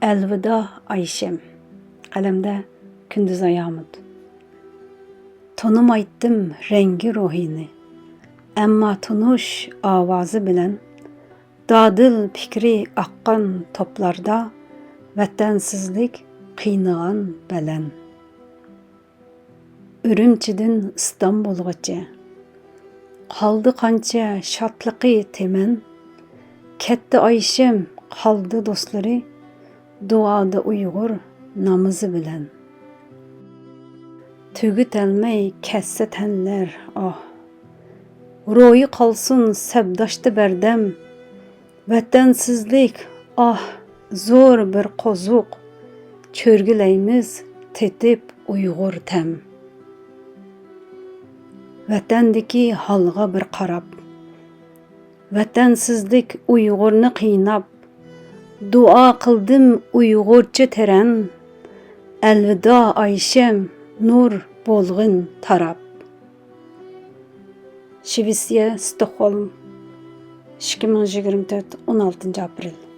Elvida Ayşem. Qalemde Kündüz Ayamud. Tanımaydım rengi ruhini. Emma tunuş avazı bilen, dadıl fikri aqqan toplarda, vətənsizlik qıynağan belen. Ürümçidin İstanbulgacha, qaldı qancha şatlıqı temen, ketdi Ayşem, qaldı dostları, duada Uyghur namızı bilen. Tügütelmey kesse tenler, ah, ruhi qalsın sebdaştı berdem, vətənsizlik, ah, zor bir qozuq, çörgüleymiz tetip Uyghur tem. Vətəndiki halga bir qarab, vətənsizlik Uyghurni qiynab, dua qıldım Uyghurca teren, elvida Ayşem, nur bolğun tarab. Şivisiye, Stockholm, 2024, 16 aprel.